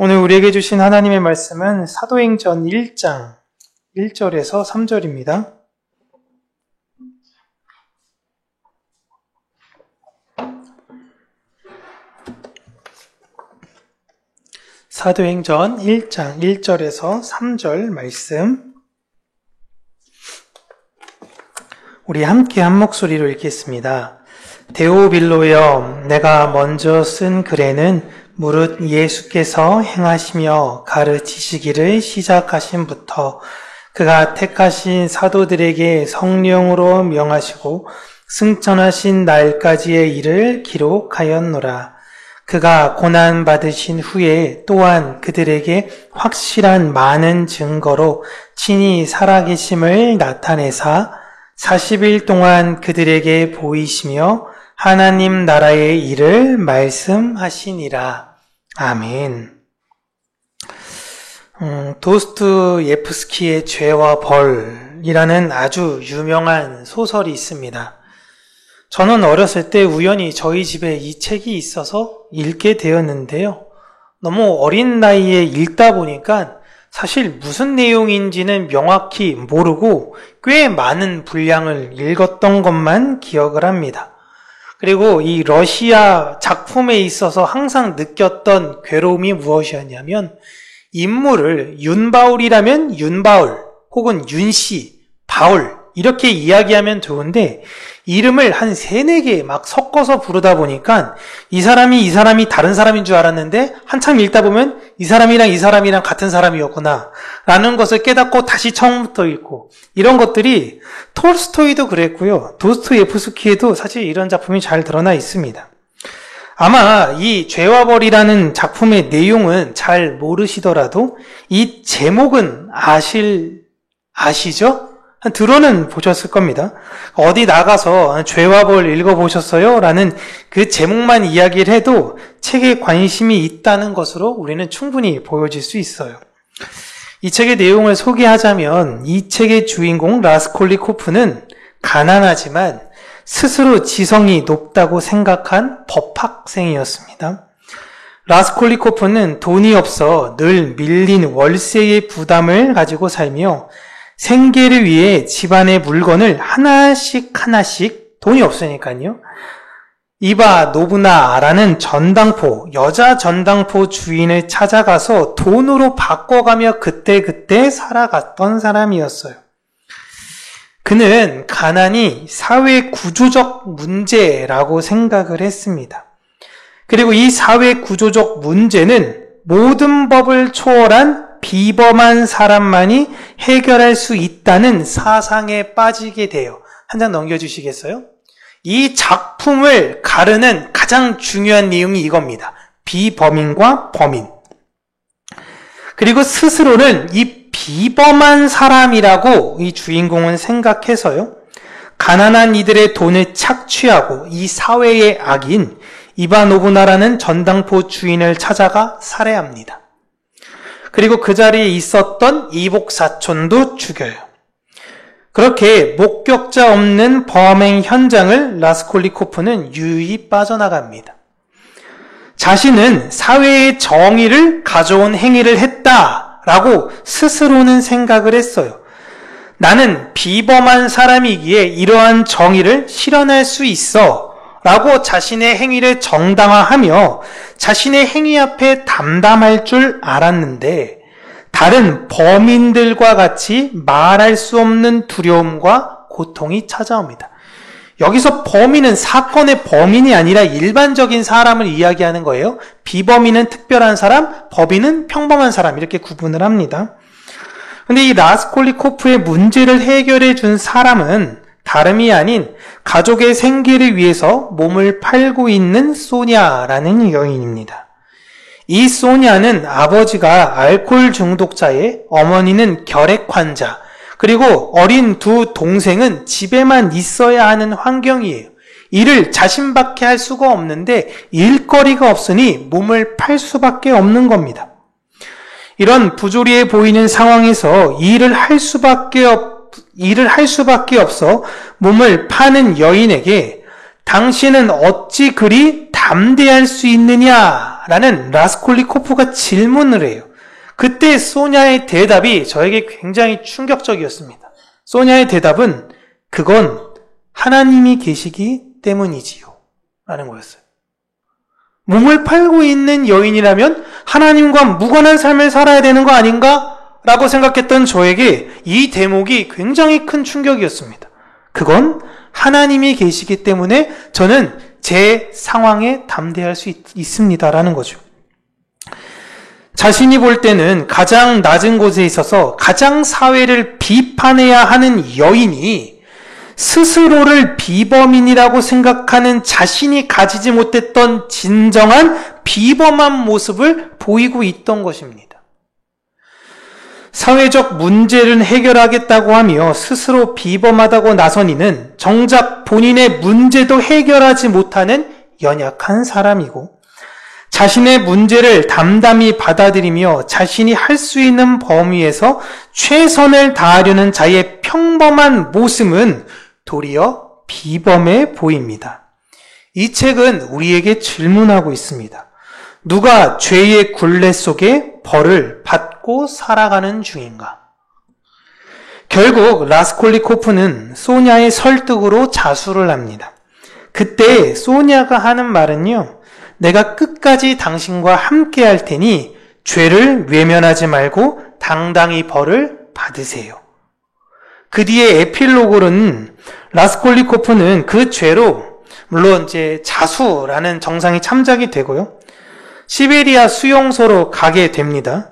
오늘 우리에게 주신 하나님의 말씀은 사도행전 1장 1절에서 3절입니다. 사도행전 1장 1절에서 3절 말씀, 우리 함께 한 목소리로 읽겠습니다. 데오빌로여, 내가 먼저 쓴 글에는 무릇 예수께서 행하시며 가르치시기를 시작하신부터 그가 택하신 사도들에게 성령으로 명하시고 승천하신 날까지의 일을 기록하였노라. 그가 고난 받으신 후에 또한 그들에게 확실한 많은 증거로 친히 살아계심을 나타내사 40일 동안 그들에게 보이시며 하나님 나라의 일을 말씀하시니라. 아멘. 도스토옙스키의 죄와 벌이라는 아주 유명한 소설이 있습니다. 저는 어렸을 때 우연히 저희 집에 이 책이 있어서 읽게 되었는데요. 너무 어린 나이에 읽다 보니까 사실 무슨 내용인지는 명확히 모르고 꽤 많은 분량을 읽었던 것만 기억을 합니다. 그리고 이 러시아 작품에 있어서 항상 느꼈던 괴로움이 무엇이었냐면, 인물을 윤바울이라면 윤바울 혹은 윤씨, 바울 이렇게 이야기하면 좋은데 이름을 한 3-4개 막 섞어서 부르다 보니까 이 사람이 다른 사람인 줄 알았는데 한참 읽다 보면 이 사람이랑 같은 사람이었구나 라는 것을 깨닫고 다시 처음부터 읽고, 이런 것들이 톨스토이도 그랬고요. 도스토옙스키에도 사실 이런 작품이 잘 드러나 있습니다. 아마 이 죄와 벌이라는 작품의 내용은 잘 모르시더라도 이 제목은 아시죠? 들어는 보셨을 겁니다. 어디 나가서 죄와 벌 읽어보셨어요? 라는 그 제목만 이야기를 해도 책에 관심이 있다는 것으로 우리는 충분히 보여질 수 있어요. 이 책의 내용을 소개하자면, 이 책의 주인공 라스콜리코프는 가난하지만 스스로 지성이 높다고 생각한 법학생이었습니다. 라스콜리코프는 돈이 없어 늘 밀린 월세의 부담을 가지고 살며 생계를 위해 집안의 물건을 하나씩 돈이 없으니까요, 이바 노브나라는 전당포, 여자 전당포 주인을 찾아가서 돈으로 바꿔가며 그때그때 살아갔던 사람이었어요. 그는 가난이 사회 구조적 문제라고 생각을 했습니다. 그리고 이 사회 구조적 문제는 모든 법을 초월한 비범한 사람만이 해결할 수 있다는 사상에 빠지게 돼요. 한 장 넘겨주시겠어요? 이 작품을 가르는 가장 중요한 내용이 이겁니다. 비범인과 범인. 그리고 스스로는 이 비범한 사람이라고 이 주인공은 생각해서요, 가난한 이들의 돈을 착취하고 이 사회의 악인 이바노브나라는 전당포 주인을 찾아가 살해합니다. 그리고 그 자리에 있었던 이복사촌도 죽여요. 그렇게 목격자 없는 범행 현장을 라스콜리코프는 유유히 빠져나갑니다. 자신은 사회의 정의를 가져온 행위를 했다라고 스스로는 생각을 했어요. 나는 비범한 사람이기에 이러한 정의를 실현할 수 있어 라고 자신의 행위를 정당화하며 자신의 행위 앞에 담담할 줄 알았는데, 다른 범인들과 같이 말할 수 없는 두려움과 고통이 찾아옵니다. 여기서 범인은 사건의 범인이 아니라 일반적인 사람을 이야기하는 거예요. 비범인은 특별한 사람, 범인은 평범한 사람, 이렇게 구분을 합니다. 근데 이 라스콜리코프의 문제를 해결해 준 사람은 다름이 아닌 가족의 생계를 위해서 몸을 팔고 있는 소냐라는 여인입니다. 이 소냐는 아버지가 알코올 중독자에 어머니는 결핵 환자, 그리고 어린 2 동생은 집에만 있어야 하는 환경이에요. 일을 자신밖에 할 수가 없는데 일거리가 없으니 몸을 팔 수밖에 없는 겁니다. 이런 부조리해 보이는 상황에서 일을 할 수밖에 없어 몸을 파는 여인에게 당신은 어찌 그리 담대할 수 있느냐라는 라스콜리코프가 질문을 해요. 그때 소냐의 대답이 저에게 굉장히 충격적이었습니다. 소냐의 대답은 그건 하나님이 계시기 때문이지요 라는 거였어요. 몸을 팔고 있는 여인이라면 하나님과 무관한 삶을 살아야 되는 거 아닌가? 라고 생각했던 저에게 이 대목이 굉장히 큰 충격이었습니다. 그건 하나님이 계시기 때문에 저는 제 상황에 담대할 수 있습니다라는 거죠. 자신이 볼 때는 가장 낮은 곳에 있어서 가장 사회를 비판해야 하는 여인이 스스로를 비범인이라고 생각하는 자신이 가지지 못했던 진정한 비범한 모습을 보이고 있던 것입니다. 사회적 문제를 해결하겠다고 하며 스스로 비범하다고 나선 이는 정작 본인의 문제도 해결하지 못하는 연약한 사람이고 자신의 문제를 담담히 받아들이며 자신이 할 수 있는 범위에서 최선을 다하려는 자의 평범한 모습은 도리어 비범해 보입니다. 이 책은 우리에게 질문하고 있습니다. 누가 죄의 굴레 속에 벌을 받고 살아가는 중인가? 결국 라스콜리코프는 소냐의 설득으로 자수를 합니다. 그때 소냐가 하는 말은요, 내가 끝까지 당신과 함께 할 테니 죄를 외면하지 말고 당당히 벌을 받으세요. 그 뒤에 에필로그로는 라스콜리코프는 그 죄로 물론 이제 자수라는 정상이 참작이 되고요. 시베리아 수용소로 가게 됩니다.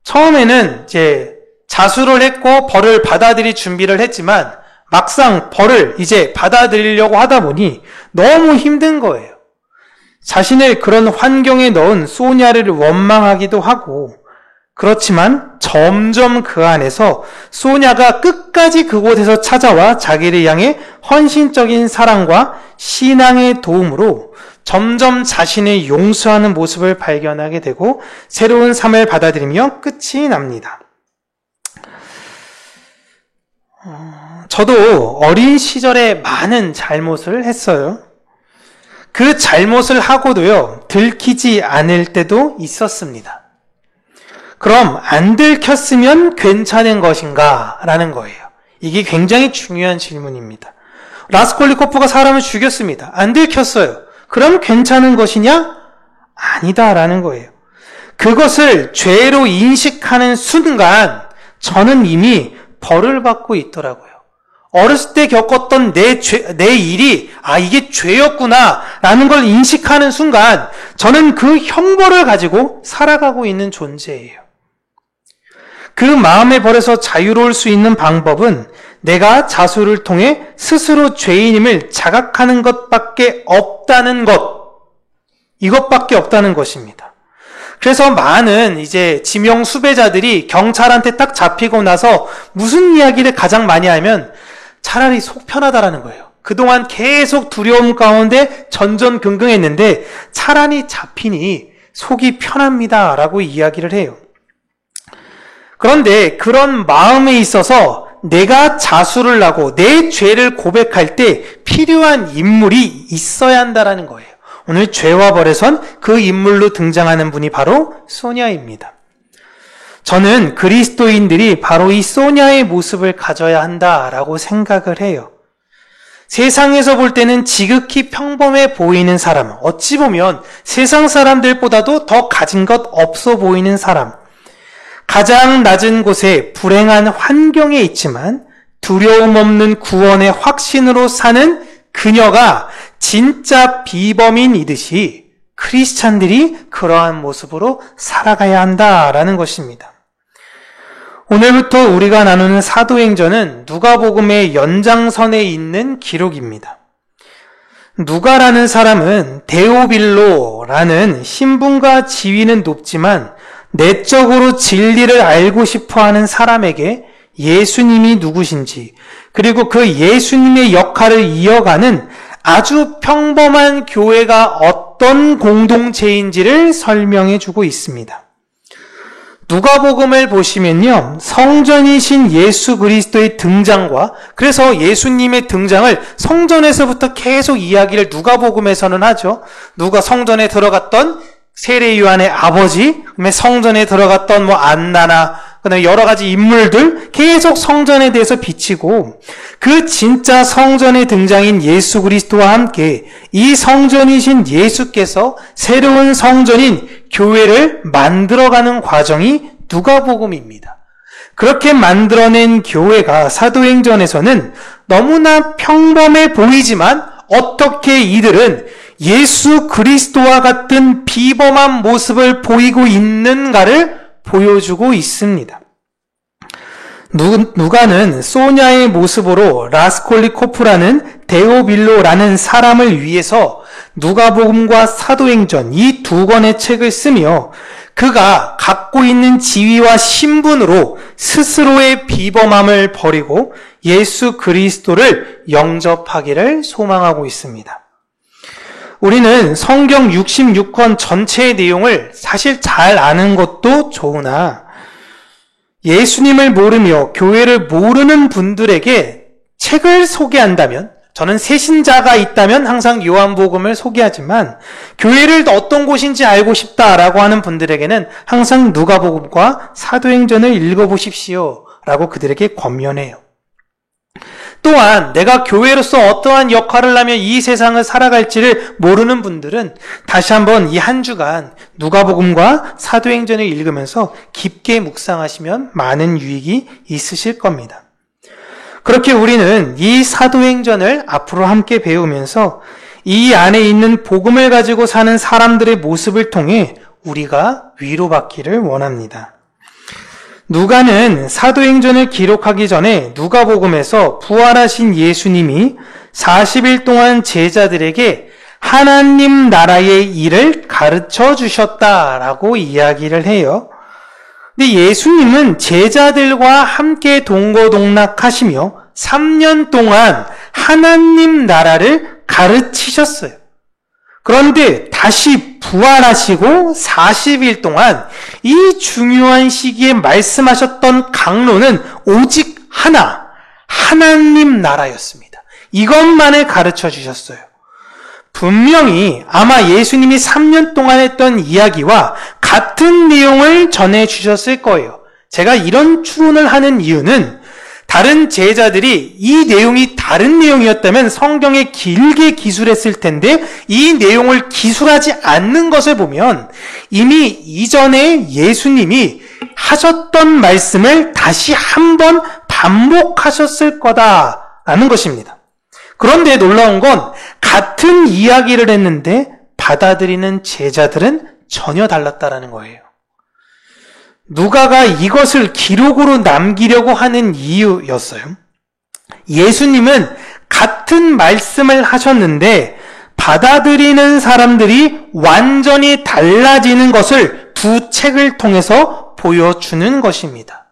처음에는 이제 자수를 했고 벌을 받아들일 준비를 했지만 막상 벌을 이제 받아들이려고 하다 보니 너무 힘든 거예요. 자신을 그런 환경에 넣은 소냐를 원망하기도 하고 그렇지만 점점 그 안에서 소냐가 끝까지 그곳에서 찾아와 자기를 향해 헌신적인 사랑과 신앙의 도움으로 점점 자신을 용서하는 모습을 발견하게 되고 새로운 삶을 받아들이며 끝이 납니다. 저도 어린 시절에 많은 잘못을 했어요. 그 잘못을 하고도요, 들키지 않을 때도 있었습니다. 그럼 안 들켰으면 괜찮은 것인가? 라는 거예요. 이게 굉장히 중요한 질문입니다. 라스콜리코프가 사람을 죽였습니다. 안 들켰어요. 그럼 괜찮은 것이냐? 아니다라는 거예요. 그것을 죄로 인식하는 순간 저는 이미 벌을 받고 있더라고요. 어렸을 때 겪었던 내 일이 이게 죄였구나 라는 걸 인식하는 순간 저는 그 형벌을 가지고 살아가고 있는 존재예요. 그 마음의 벌에서 자유로울 수 있는 방법은 내가 자수를 통해 스스로 죄인임을 자각하는 것밖에 없다는 것. 이것밖에 없다는 것입니다. 그래서 많은 이제 지명 수배자들이 경찰한테 딱 잡히고 나서 무슨 이야기를 가장 많이 하면 차라리 속 편하다라는 거예요. 그동안 계속 두려움 가운데 전전긍긍했는데 차라리 잡히니 속이 편합니다라고 이야기를 해요. 그런데 그런 마음에 있어서 내가 자수를 하고 내 죄를 고백할 때 필요한 인물이 있어야 한다라는 거예요. 오늘 죄와 벌에선 그 인물로 등장하는 분이 바로 소냐입니다. 저는 그리스도인들이 바로 이 소냐의 모습을 가져야 한다라고 생각을 해요. 세상에서 볼 때는 지극히 평범해 보이는 사람, 어찌 보면 세상 사람들보다도 더 가진 것 없어 보이는 사람, 가장 낮은 곳에 불행한 환경에 있지만 두려움 없는 구원의 확신으로 사는 그녀가 진짜 비범인이듯이 크리스찬들이 그러한 모습으로 살아가야 한다라는 것입니다. 오늘부터 우리가 나누는 사도행전은 누가복음의 연장선에 있는 기록입니다. 누가라는 사람은 데오빌로라는 신분과 지위는 높지만 내적으로 진리를 알고 싶어하는 사람에게 예수님이 누구신지 그리고 그 예수님의 역할을 이어가는 아주 평범한 교회가 어떤 공동체인지를 설명해 주고 있습니다. 누가복음을 보시면요, 성전이신 예수 그리스도의 등장과, 그래서 예수님의 등장을 성전에서부터 계속 이야기를 누가복음에서는 하죠. 누가 성전에 들어갔던 세례 요한의 아버지, 그다음에 성전에 들어갔던 안나나, 그다음에 여러 가지 인물들 계속 성전에 대해서 비치고, 그 진짜 성전의 등장인 예수 그리스도와 함께 이 성전이신 예수께서 새로운 성전인 교회를 만들어가는 과정이 누가복음입니다. 그렇게 만들어낸 교회가 사도행전에서는 너무나 평범해 보이지만 어떻게 이들은 예수 그리스도와 같은 비범한 모습을 보이고 있는가를 보여주고 있습니다. 누가는 소냐의 모습으로 라스콜리코프라는 데오빌로라는 사람을 위해서 누가복음과 사도행전 이 두 권의 책을 쓰며 그가 갖고 있는 지위와 신분으로 스스로의 비범함을 버리고 예수 그리스도를 영접하기를 소망하고 있습니다. 우리는 성경 66권 전체의 내용을 사실 잘 아는 것도 좋으나 예수님을 모르며 교회를 모르는 분들에게 책을 소개한다면, 저는 새신자가 있다면 항상 요한복음을 소개하지만 교회를 어떤 곳인지 알고 싶다라고 하는 분들에게는 항상 누가복음과 사도행전을 읽어보십시오 라고 그들에게 권면해요. 또한 내가 교회로서 어떠한 역할을 하며 이 세상을 살아갈지를 모르는 분들은 다시 한번 이 한 주간 누가복음과 사도행전을 읽으면서 깊게 묵상하시면 많은 유익이 있으실 겁니다. 그렇게 우리는 이 사도행전을 앞으로 함께 배우면서 이 안에 있는 복음을 가지고 사는 사람들의 모습을 통해 우리가 위로받기를 원합니다. 누가는 사도행전을 기록하기 전에 누가복음에서 부활하신 예수님이 40일 동안 제자들에게 하나님 나라의 일을 가르쳐 주셨다라고 이야기를 해요. 근데 예수님은 제자들과 함께 동고동락하시며 3년 동안 하나님 나라를 가르치셨어요. 그런데 다시 부활하시고 40일 동안 이 중요한 시기에 말씀하셨던 강론은 오직 하나, 하나님 나라였습니다. 이것만을 가르쳐 주셨어요. 분명히 아마 예수님이 3년 동안 했던 이야기와 같은 내용을 전해 주셨을 거예요. 제가 이런 추론을 하는 이유는 다른 제자들이 이 내용이 다른 내용이었다면 성경에 길게 기술했을 텐데 이 내용을 기술하지 않는 것을 보면 이미 이전에 예수님이 하셨던 말씀을 다시 한번 반복하셨을 거다라는 것입니다. 그런데 놀라운 건 같은 이야기를 했는데 받아들이는 제자들은 전혀 달랐다라는 거예요. 누가가 이것을 기록으로 남기려고 하는 이유였어요. 예수님은 같은 말씀을 하셨는데 받아들이는 사람들이 완전히 달라지는 것을 두 책을 통해서 보여주는 것입니다.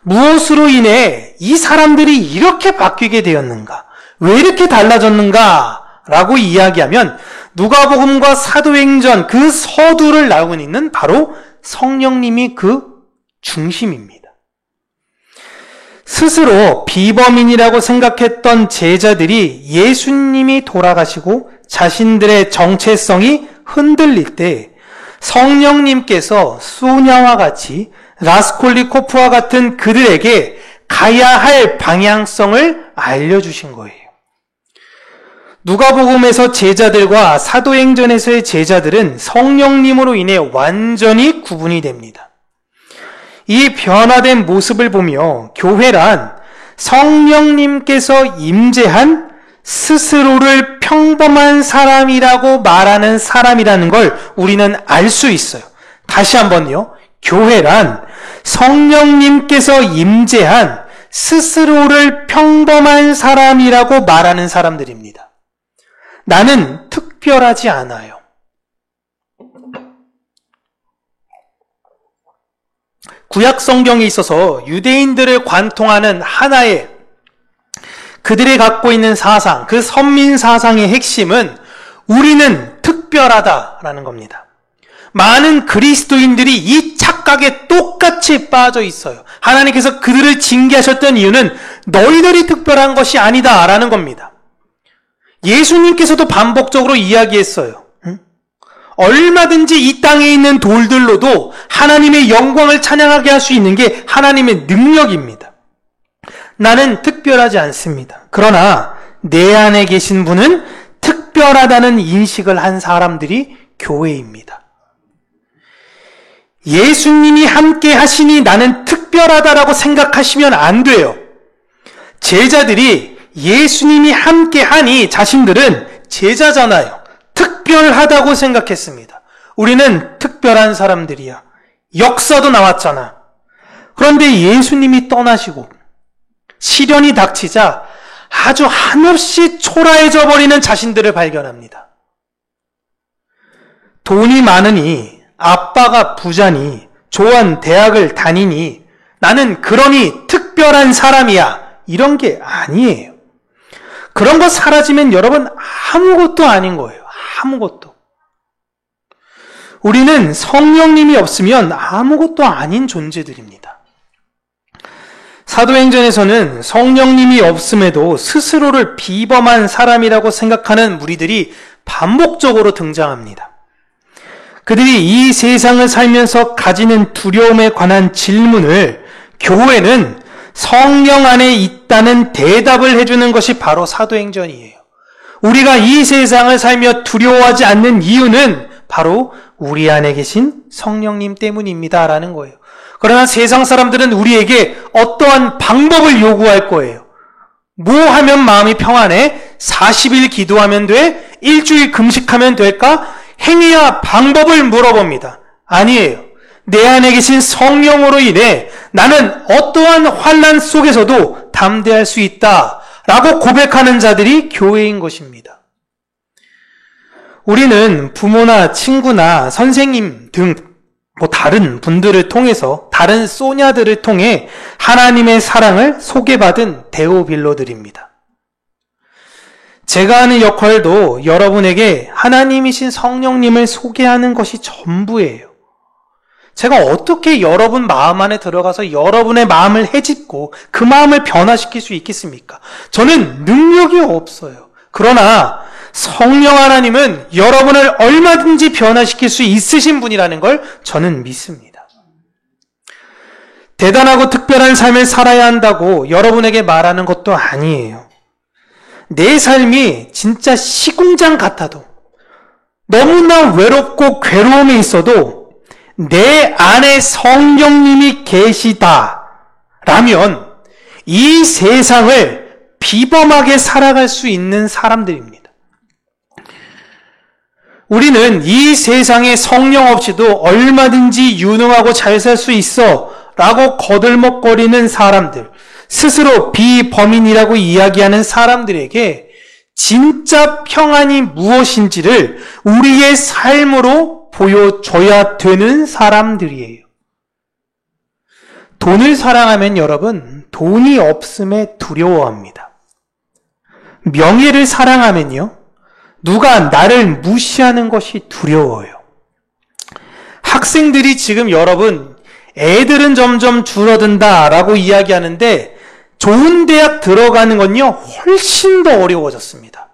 무엇으로 인해 이 사람들이 이렇게 바뀌게 되었는가? 왜 이렇게 달라졌는가? 라고 이야기하면 누가복음과 사도행전 그 서두를 나오고 있는 바로 성령님이 그 중심입니다. 스스로 비범인이라고 생각했던 제자들이 예수님이 돌아가시고 자신들의 정체성이 흔들릴 때 성령님께서 소냐와 같이 라스콜리코프와 같은 그들에게 가야 할 방향성을 알려주신 거예요. 누가복음에서 제자들과 사도행전에서의 제자들은 성령님으로 인해 완전히 구분이 됩니다. 이 변화된 모습을 보며 교회란 성령님께서 임재한 스스로를 평범한 사람이라고 말하는 사람이라는 걸 우리는 알 수 있어요. 다시 한번요. 교회란 성령님께서 임재한 스스로를 평범한 사람이라고 말하는 사람들입니다. 나는 특별하지 않아요. 구약 성경에 있어서 유대인들을 관통하는 하나의 그들이 갖고 있는 사상, 그 선민 사상의 핵심은 우리는 특별하다라는 겁니다. 많은 그리스도인들이 이 착각 착각에 똑같이 빠져 있어요. 하나님께서 그들을 징계하셨던 이유는 너희들이 특별한 것이 아니다라는 겁니다. 예수님께서도 반복적으로 이야기했어요. 얼마든지 이 땅에 있는 돌들로도 하나님의 영광을 찬양하게 할 수 있는 게 하나님의 능력입니다. 나는 특별하지 않습니다. 그러나 내 안에 계신 분은 특별하다는 인식을 한 사람들이 교회입니다. 예수님이 함께 하시니 나는 특별하다라고 생각하시면 안 돼요. 제자들이 예수님이 함께 하니 자신들은 제자잖아요. 특별하다고 생각했습니다. 우리는 특별한 사람들이야. 역사도 나왔잖아. 그런데 예수님이 떠나시고 시련이 닥치자 아주 한없이 초라해져 버리는 자신들을 발견합니다. 돈이 많으니, 아빠가 부자니, 좋은 대학을 다니니, 나는 그러니 특별한 사람이야. 이런 게 아니에요. 그런 거 사라지면 여러분 아무것도 아닌 거예요. 아무것도. 우리는 성령님이 없으면 아무것도 아닌 존재들입니다. 사도행전에서는 성령님이 없음에도 스스로를 비범한 사람이라고 생각하는 무리들이 반복적으로 등장합니다. 그들이 이 세상을 살면서 가지는 두려움에 관한 질문을 교회는 성령 안에 있다는 대답을 해주는 것이 바로 사도행전이에요. 우리가 이 세상을 살며 두려워하지 않는 이유는 바로 우리 안에 계신 성령님 때문입니다. 라는 거예요. 그러나 세상 사람들은 우리에게 어떠한 방법을 요구할 거예요. 뭐 하면 마음이 평안해? 40일 기도하면 돼? 일주일 금식하면 될까? 행위야 방법을 물어봅니다. 아니에요. 내 안에 계신 성령으로 인해 나는 어떠한 환난 속에서도 담대할 수 있다 라고 고백하는 자들이 교회인 것입니다. 우리는 부모나 친구나 선생님 등 다른 분들을 통해서, 다른 소냐들을 통해 하나님의 사랑을 소개받은 데오빌로들입니다. 제가 하는 역할도 여러분에게 하나님이신 성령님을 소개하는 것이 전부예요. 제가 어떻게 여러분 마음 안에 들어가서 여러분의 마음을 헤집고 그 마음을 변화시킬 수 있겠습니까? 저는 능력이 없어요. 그러나 성령 하나님은 여러분을 얼마든지 변화시킬 수 있으신 분이라는 걸 저는 믿습니다. 대단하고 특별한 삶을 살아야 한다고 여러분에게 말하는 것도 아니에요. 내 삶이 진짜 시궁장 같아도, 너무나 외롭고 괴로움에 있어도 내 안에 성령님이 계시다라면 이 세상을 비범하게 살아갈 수 있는 사람들입니다. 우리는 이 세상에 성령 없이도 얼마든지 유능하고 잘 살 수 있어 라고 거들먹거리는 사람들, 스스로 비범인이라고 이야기하는 사람들에게 진짜 평안이 무엇인지를 우리의 삶으로 보여줘야 되는 사람들이에요. 돈을 사랑하면 여러분, 돈이 없음에 두려워합니다. 명예를 사랑하면요, 누가 나를 무시하는 것이 두려워요. 학생들이 지금 여러분, 애들은 점점 줄어든다라고 이야기하는데 좋은 대학 들어가는 건요, 훨씬 더 어려워졌습니다.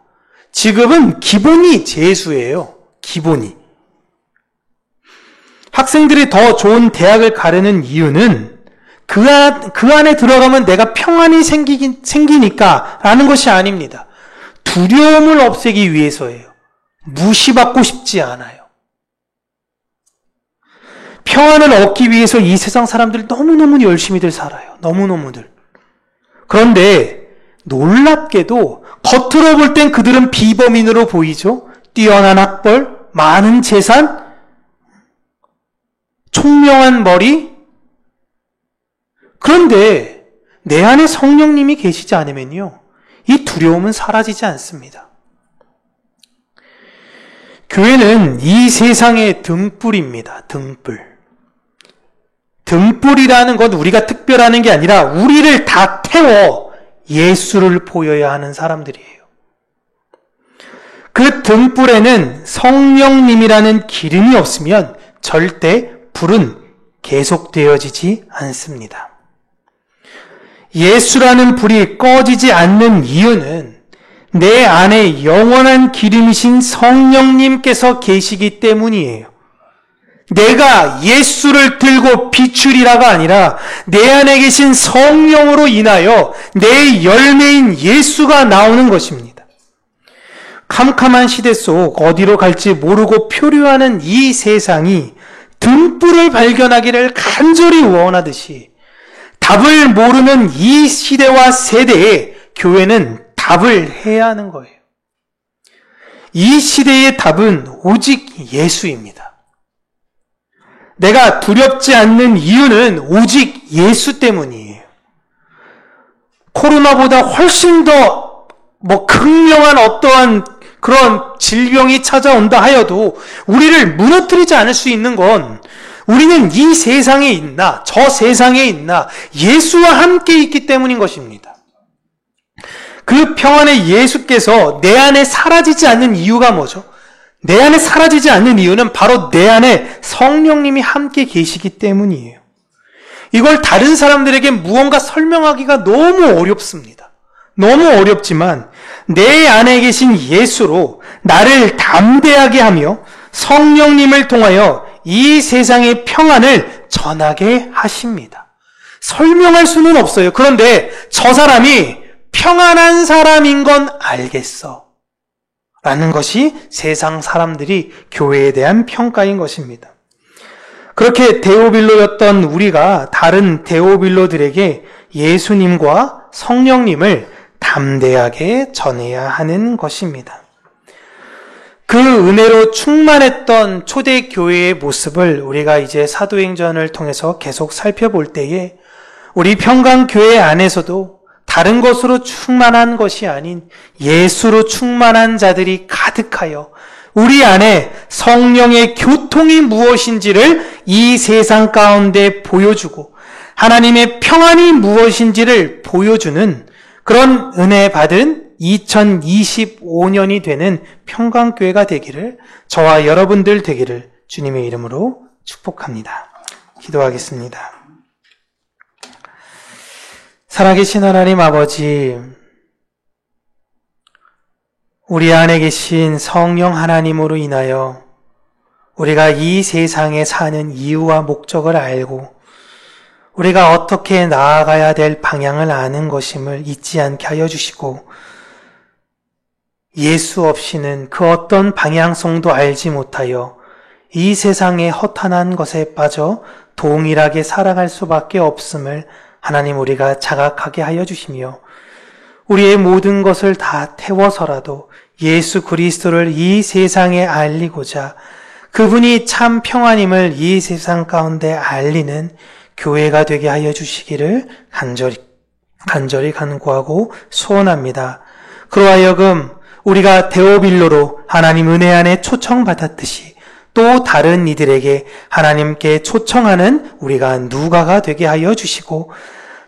지금은 기본이 재수예요. 기본이. 학생들이 더 좋은 대학을 가려는 이유는 그 안에 들어가면 내가 평안이 생기니까 라는 것이 아닙니다. 두려움을 없애기 위해서예요. 무시받고 싶지 않아요. 평안을 얻기 위해서 이 세상 사람들 너무너무 열심히들 살아요. 너무너무들. 그런데 놀랍게도 겉으로 볼 땐 그들은 비범인으로 보이죠. 뛰어난 학벌, 많은 재산, 총명한 머리. 그런데 내 안에 성령님이 계시지 않으면요, 이 두려움은 사라지지 않습니다. 교회는 이 세상의 등불입니다. 등불. 등불이라는 건 우리가 특별하는 게 아니라 우리를 다 태워 예수를 보여야 하는 사람들이에요. 그 등불에는 성령님이라는 기름이 없으면 절대 불은 계속되어지지 않습니다. 예수라는 불이 꺼지지 않는 이유는 내 안에 영원한 기름이신 성령님께서 계시기 때문이에요. 내가 예수를 들고 비추리라가 아니라 내 안에 계신 성령으로 인하여 내 열매인 예수가 나오는 것입니다. 캄캄한 시대 속 어디로 갈지 모르고 표류하는 이 세상이 등불을 발견하기를 간절히 원하듯이 답을 모르는 이 시대와 세대에 교회는 답을 해야 하는 거예요. 이 시대의 답은 오직 예수입니다. 내가 두렵지 않는 이유는 오직 예수 때문이에요. 코로나보다 훨씬 더 극명한 어떠한 그런 질병이 찾아온다 하여도 우리를 무너뜨리지 않을 수 있는 건 우리는 이 세상에 있나 저 세상에 있나 예수와 함께 있기 때문인 것입니다. 그 평안의 예수께서 내 안에 사라지지 않는 이유가 뭐죠? 내 안에 사라지지 않는 이유는 바로 내 안에 성령님이 함께 계시기 때문이에요. 이걸 다른 사람들에게 무언가 설명하기가 너무 어렵습니다. 너무 어렵지만 내 안에 계신 예수로 나를 담대하게 하며 성령님을 통하여 이 세상의 평안을 전하게 하십니다. 설명할 수는 없어요. 그런데 저 사람이 평안한 사람인 건 알겠어. 라는 것이 세상 사람들이 교회에 대한 평가인 것입니다. 그렇게 데오빌로였던 우리가 다른 데오빌로들에게 예수님과 성령님을 담대하게 전해야 하는 것입니다. 그 은혜로 충만했던 초대교회의 모습을 우리가 이제 사도행전을 통해서 계속 살펴볼 때에 우리 평강교회 안에서도 다른 것으로 충만한 것이 아닌 예수로 충만한 자들이 가득하여 우리 안에 성령의 교통이 무엇인지를 이 세상 가운데 보여주고 하나님의 평안이 무엇인지를 보여주는 그런 은혜 받은 2025년이 되는 평강교회가 되기를 저와 여러분들 되기를 주님의 이름으로 축복합니다. 기도하겠습니다. 살아계신 하나님 아버지, 우리 안에 계신 성령 하나님으로 인하여 우리가 이 세상에 사는 이유와 목적을 알고 우리가 어떻게 나아가야 될 방향을 아는 것임을 잊지 않게 하여 주시고 예수 없이는 그 어떤 방향성도 알지 못하여 이 세상의 허탄한 것에 빠져 동일하게 살아갈 수밖에 없음을 하나님 우리가 자각하게 하여 주시며 우리의 모든 것을 다 태워서라도 예수 그리스도를 이 세상에 알리고자 그분이 참 평안임을 이 세상 가운데 알리는 교회가 되게 하여 주시기를 간절히 간구하고 소원합니다. 그러하여금 우리가 데오빌로로 하나님 은혜 안에 초청받았듯이 또 다른 이들에게 하나님께 초청하는 우리가 누가가 되게 하여 주시고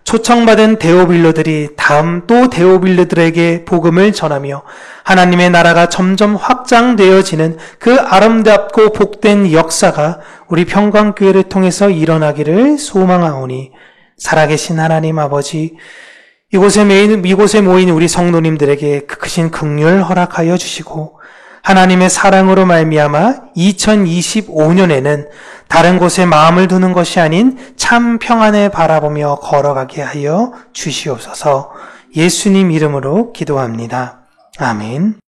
초청받은 데오빌로들이 다음 또 데오빌로들에게 복음을 전하며 하나님의 나라가 점점 확장되어지는 그 아름답고 복된 역사가 우리 평강교회를 통해서 일어나기를 소망하오니 살아계신 하나님 아버지, 이곳에 모인 우리 성도님들에게 크신 긍휼 허락하여 주시고 하나님의 사랑으로 말미암아 2025년에는 다른 곳에 마음을 두는 것이 아닌 참 평안을 바라보며 걸어가게 하여 주시옵소서. 예수님 이름으로 기도합니다. 아멘.